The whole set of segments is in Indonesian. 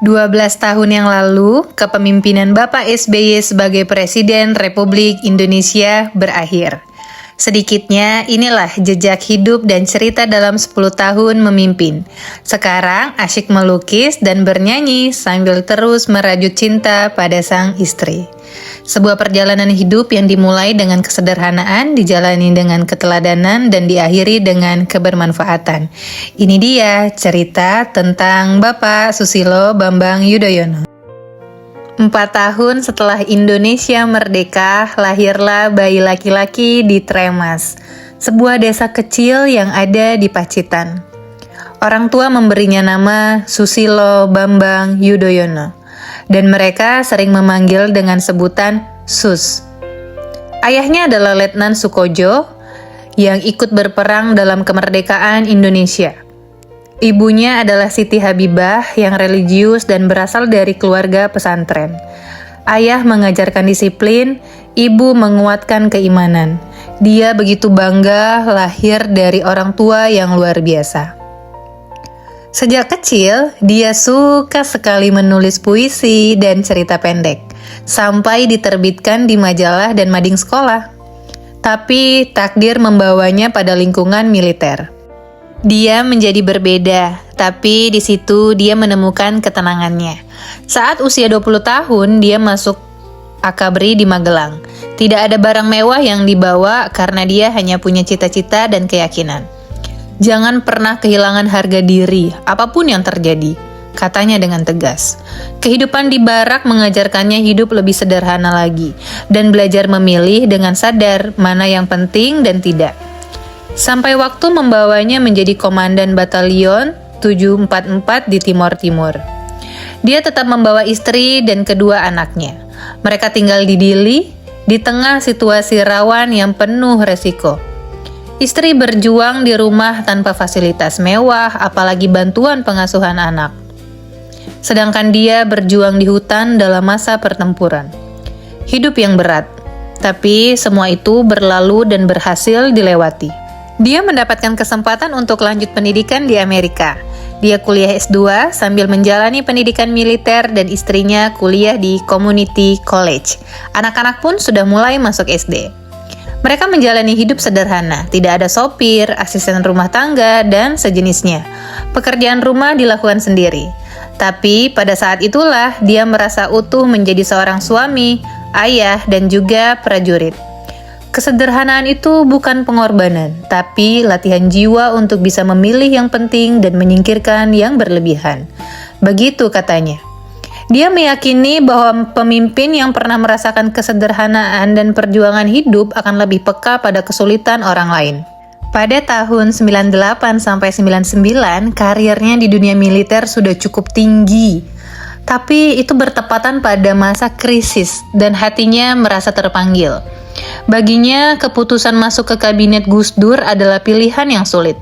12 tahun yang lalu, kepemimpinan Bapak SBY sebagai Presiden Republik Indonesia berakhir. Sedikitnya, inilah jejak hidup dan cerita dalam 10 tahun memimpin. Sekarang asyik melukis dan bernyanyi sambil terus merajut cinta pada sang istri. Sebuah perjalanan hidup yang dimulai dengan kesederhanaan, dijalani dengan keteladanan, dan diakhiri dengan kebermanfaatan. Ini dia cerita tentang Bapak Susilo Bambang Yudhoyono. 4 tahun setelah Indonesia merdeka, lahirlah bayi laki-laki di Tremas, sebuah desa kecil yang ada di Pacitan. Orang tua memberinya nama Susilo Bambang Yudhoyono, dan mereka sering memanggil dengan sebutan Sus. Ayahnya adalah Letnan Sukojo yang ikut berperang dalam kemerdekaan Indonesia. Ibunya adalah Siti Habibah yang religius dan berasal dari keluarga pesantren. Ayah mengajarkan disiplin, ibu menguatkan keimanan. Dia begitu bangga lahir dari orang tua yang luar biasa. Sejak kecil, dia suka sekali menulis puisi dan cerita pendek, sampai diterbitkan di majalah dan mading sekolah. Tapi takdir membawanya pada lingkungan militer. Dia menjadi berbeda, tapi di situ dia menemukan ketenangannya. Saat usia 20 tahun, dia masuk Akabri di Magelang. Tidak ada barang mewah yang dibawa karena dia hanya punya cita-cita dan keyakinan. Jangan pernah kehilangan harga diri, apapun yang terjadi, katanya dengan tegas. Kehidupan di barak mengajarkannya hidup lebih sederhana lagi, dan belajar memilih dengan sadar mana yang penting dan tidak. Sampai waktu membawanya menjadi komandan batalion 744 di Timor Timur. Dia tetap membawa istri dan kedua anaknya. Mereka tinggal di Dili, di tengah situasi rawan yang penuh resiko. Istri berjuang di rumah tanpa fasilitas mewah, apalagi bantuan pengasuhan anak. Sedangkan dia berjuang di hutan dalam masa pertempuran. Hidup yang berat, tapi semua itu berlalu dan berhasil dilewati. Dia mendapatkan kesempatan untuk lanjut pendidikan di Amerika. Dia kuliah S2 sambil menjalani pendidikan militer dan istrinya kuliah di community college. Anak-anak pun sudah mulai masuk SD. Mereka menjalani hidup sederhana, tidak ada sopir, asisten rumah tangga, dan sejenisnya. Pekerjaan rumah dilakukan sendiri. Tapi pada saat itulah dia merasa utuh menjadi seorang suami, ayah, dan juga prajurit. Kesederhanaan itu bukan pengorbanan, tapi latihan jiwa untuk bisa memilih yang penting dan menyingkirkan yang berlebihan. Begitu katanya. Dia meyakini bahwa pemimpin yang pernah merasakan kesederhanaan dan perjuangan hidup akan lebih peka pada kesulitan orang lain. Pada tahun 98 sampai 99, karirnya di dunia militer sudah cukup tinggi. Tapi itu bertepatan pada masa krisis dan hatinya merasa terpanggil. Baginya, keputusan masuk ke kabinet Gus Dur adalah pilihan yang sulit.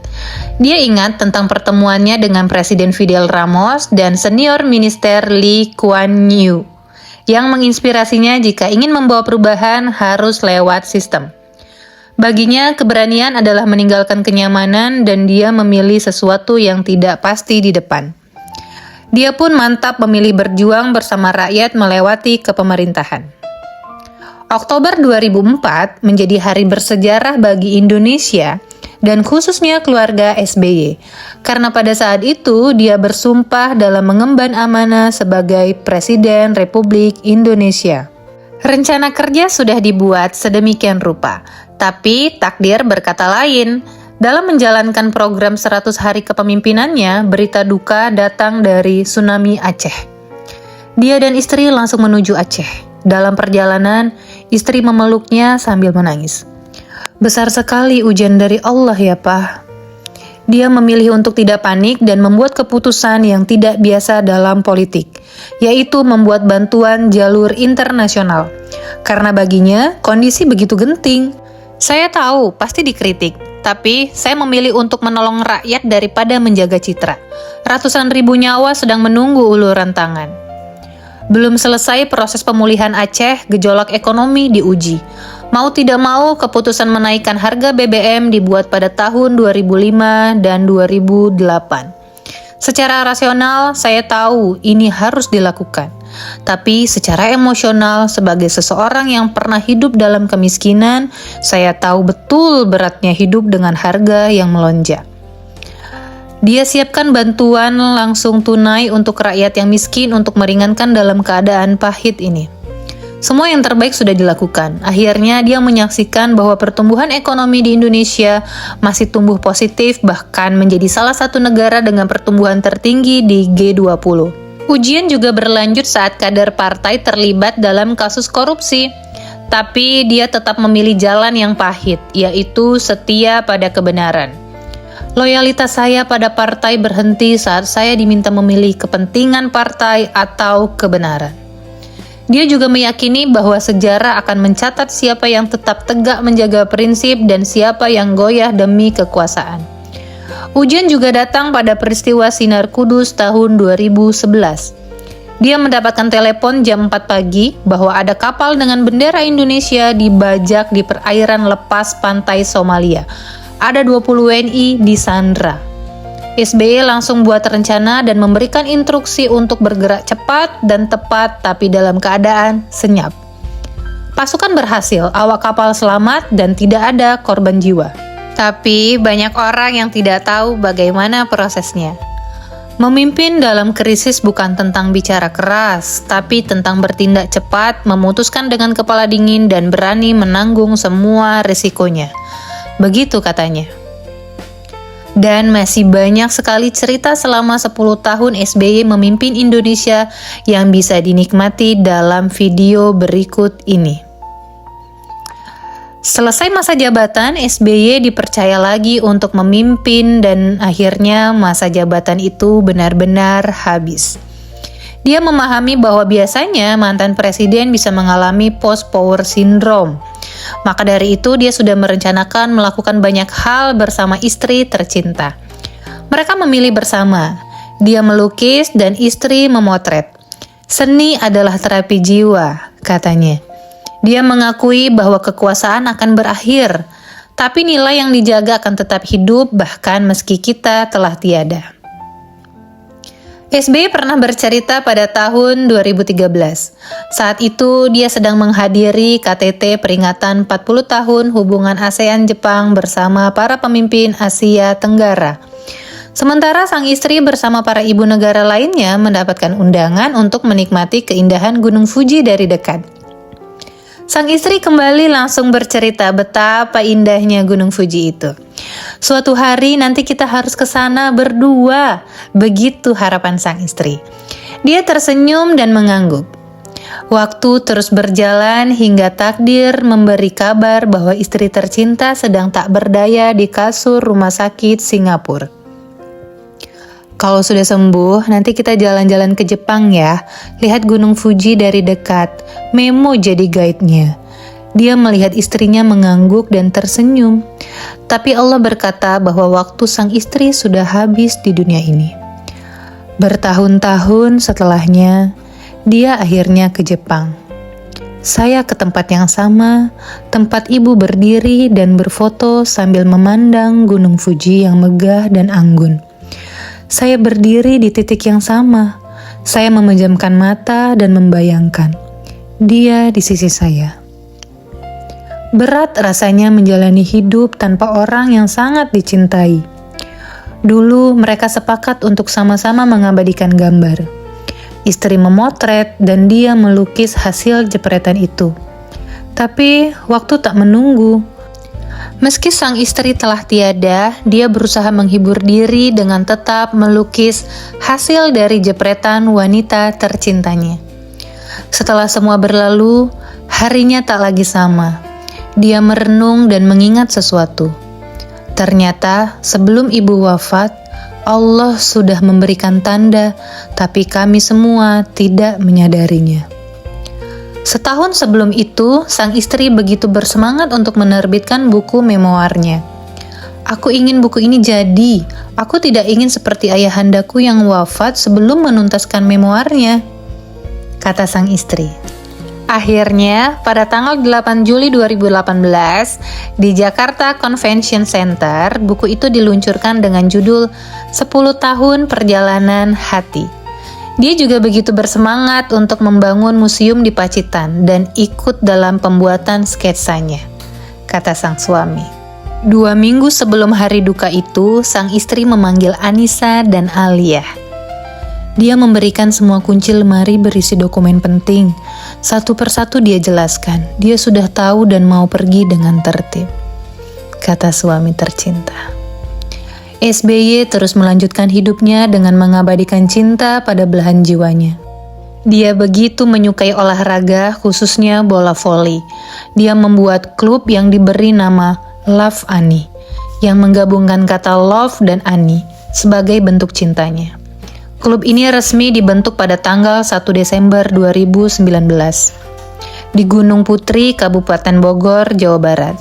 Dia ingat tentang pertemuannya dengan Presiden Fidel Ramos dan senior minister Lee Kuan Yew, yang menginspirasinya jika ingin membawa perubahan harus lewat sistem. Baginya, keberanian adalah meninggalkan kenyamanan dan dia memilih sesuatu yang tidak pasti di depan. Dia pun mantap memilih berjuang bersama rakyat melewati kepemerintahan. Oktober 2004 menjadi hari bersejarah bagi Indonesia dan khususnya keluarga SBY, karena pada saat itu dia bersumpah dalam mengemban amanah sebagai Presiden Republik Indonesia. Rencana kerja sudah dibuat sedemikian rupa, tapi takdir berkata lain. Dalam menjalankan program 100 hari kepemimpinannya, berita duka datang dari tsunami Aceh. Dia dan istri langsung menuju Aceh. Dalam perjalanan, istri memeluknya sambil menangis. Besar sekali ujian dari Allah ya Pak. Dia memilih untuk tidak panik dan membuat keputusan yang tidak biasa dalam politik, yaitu membuat bantuan jalur internasional. Karena baginya, kondisi begitu genting. Saya tahu, pasti dikritik, tapi saya memilih untuk menolong rakyat daripada menjaga citra. Ratusan ribu nyawa sedang menunggu uluran tangan. Belum selesai proses pemulihan Aceh, gejolak ekonomi diuji. Mau tidak mau, keputusan menaikkan harga BBM dibuat pada tahun 2005 dan 2008. Secara rasional, saya tahu ini harus dilakukan. Tapi secara emosional, sebagai seseorang yang pernah hidup dalam kemiskinan, saya tahu betul beratnya hidup dengan harga yang melonjak. Dia siapkan bantuan langsung tunai untuk rakyat yang miskin untuk meringankan dalam keadaan pahit ini. Semua yang terbaik sudah dilakukan. Akhirnya dia menyaksikan bahwa pertumbuhan ekonomi di Indonesia masih tumbuh positif, bahkan menjadi salah satu negara dengan pertumbuhan tertinggi di G20. Ujian juga berlanjut saat kader partai terlibat dalam kasus korupsi. Tapi dia tetap memilih jalan yang pahit, yaitu setia pada kebenaran. Loyalitas saya pada partai berhenti saat saya diminta memilih kepentingan partai atau kebenaran. Dia juga meyakini bahwa sejarah akan mencatat siapa yang tetap tegak menjaga prinsip dan siapa yang goyah demi kekuasaan. Ujian juga datang pada peristiwa Sinar Kudus tahun 2011. Dia mendapatkan telepon jam 4 pagi bahwa ada kapal dengan bendera Indonesia dibajak di perairan lepas pantai Somalia. Ada 20 WNI disandra. SBY langsung buat rencana dan memberikan instruksi untuk bergerak cepat dan tepat, tapi dalam keadaan senyap. Pasukan berhasil, awak kapal selamat dan tidak ada korban jiwa. Tapi banyak orang yang tidak tahu bagaimana prosesnya. Memimpin dalam krisis bukan tentang bicara keras, tapi tentang bertindak cepat, memutuskan dengan kepala dingin dan berani menanggung semua risikonya. Begitu katanya. Dan masih banyak sekali cerita selama 10 tahun SBY memimpin Indonesia yang bisa dinikmati dalam video berikut ini. Selesai masa jabatan, SBY dipercaya lagi untuk memimpin dan akhirnya masa jabatan itu benar-benar habis. Dia memahami bahwa biasanya mantan presiden bisa mengalami post-power syndrome. Maka dari itu dia sudah merencanakan melakukan banyak hal bersama istri tercinta. Mereka memilih bersama. Dia melukis dan istri memotret. Seni adalah terapi jiwa, katanya. Dia mengakui bahwa kekuasaan akan berakhir, tapi nilai yang dijaga akan tetap hidup bahkan meski kita telah tiada. SBY pernah bercerita pada tahun 2013. Saat itu dia sedang menghadiri KTT peringatan 40 tahun hubungan ASEAN-Jepang bersama para pemimpin Asia Tenggara. Sementara sang istri bersama para ibu negara lainnya mendapatkan undangan untuk menikmati keindahan Gunung Fuji dari dekat. Sang istri kembali langsung bercerita betapa indahnya Gunung Fuji itu. Suatu hari nanti kita harus ke sana berdua, begitu harapan sang istri. Dia tersenyum dan mengangguk. Waktu terus berjalan hingga takdir memberi kabar bahwa istri tercinta sedang tak berdaya di kasur rumah sakit Singapura. Kalau sudah sembuh, nanti kita jalan-jalan ke Jepang ya. Lihat Gunung Fuji dari dekat. Memo jadi guide-nya. Dia melihat istrinya mengangguk dan tersenyum. Tapi Allah berkata bahwa waktu sang istri sudah habis di dunia ini. Bertahun-tahun setelahnya, dia akhirnya ke Jepang. Saya ke tempat yang sama, tempat ibu berdiri dan berfoto sambil memandang Gunung Fuji yang megah dan anggun. Saya berdiri di titik yang sama. Saya memejamkan mata dan membayangkan dia di sisi saya. Berat rasanya menjalani hidup tanpa orang yang sangat dicintai. Dulu mereka sepakat untuk sama-sama mengabadikan gambar. Istri memotret dan dia melukis hasil jepretan itu. Tapi waktu tak menunggu. Meski sang istri telah tiada, dia berusaha menghibur diri dengan tetap melukis hasil dari jepretan wanita tercintanya. Setelah semua berlalu, harinya tak lagi sama. Dia merenung dan mengingat sesuatu. Ternyata sebelum ibu wafat, Allah sudah memberikan tanda, tapi kami semua tidak menyadarinya. Setahun sebelum itu, sang istri begitu bersemangat untuk menerbitkan buku memoarnya. Aku ingin buku ini jadi. Aku tidak ingin seperti ayahandaku yang wafat sebelum menuntaskan memoarnya, kata sang istri. Akhirnya, pada tanggal 8 Juli 2018, di Jakarta Convention Center, buku itu diluncurkan dengan judul 10 Tahun Perjalanan Hati. Dia juga begitu bersemangat untuk membangun museum di Pacitan dan ikut dalam pembuatan sketsanya, kata sang suami. 2 minggu sebelum hari duka itu, sang istri memanggil Anissa dan Alia. Dia memberikan semua kunci lemari berisi dokumen penting. Satu persatu dia jelaskan, dia sudah tahu dan mau pergi dengan tertib, kata suami tercinta. SBY terus melanjutkan hidupnya dengan mengabadikan cinta pada belahan jiwanya. Dia begitu menyukai olahraga, khususnya bola voli. Dia membuat klub yang diberi nama Love Ani, yang menggabungkan kata love dan Ani sebagai bentuk cintanya. Klub ini resmi dibentuk pada tanggal 1 Desember 2019 di Gunung Putri, Kabupaten Bogor, Jawa Barat.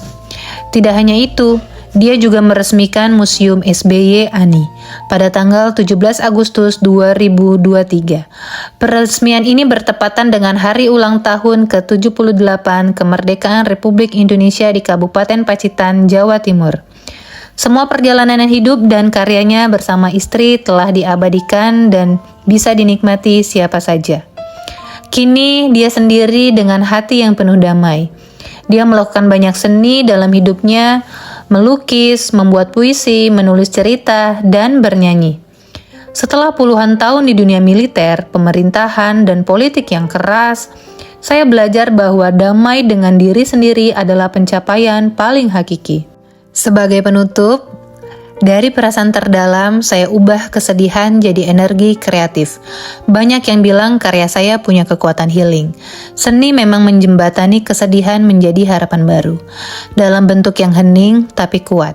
Tidak hanya itu, dia juga meresmikan Museum SBY Ani pada tanggal 17 Agustus 2023. Peresmian ini bertepatan dengan hari ulang tahun ke-78 kemerdekaan Republik Indonesia di Kabupaten Pacitan, Jawa Timur. Semua perjalanan hidup dan karyanya bersama istri telah diabadikan dan bisa dinikmati siapa saja. Kini dia sendiri dengan hati yang penuh damai. Dia melakukan banyak seni dalam hidupnya, melukis, membuat puisi, menulis cerita, dan bernyanyi. Setelah puluhan tahun di dunia militer, pemerintahan, dan politik yang keras, saya belajar bahwa damai dengan diri sendiri adalah pencapaian paling hakiki. Sebagai penutup, dari perasaan terdalam saya ubah kesedihan jadi energi kreatif. Banyak yang bilang karya saya punya kekuatan healing. Seni memang menjembatani kesedihan menjadi harapan baru, dalam bentuk yang hening tapi kuat.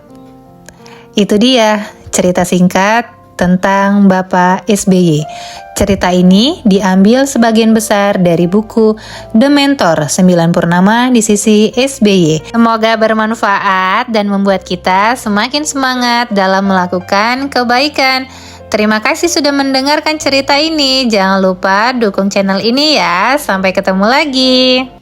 Itu dia cerita singkat tentang Bapak SBY. Cerita ini diambil sebagian besar dari buku The Mentor 9 Purnama di Sisi SBY. Semoga bermanfaat dan membuat kita semakin semangat dalam melakukan kebaikan. Terima kasih sudah mendengarkan cerita ini. Jangan lupa dukung channel ini ya. Sampai ketemu lagi.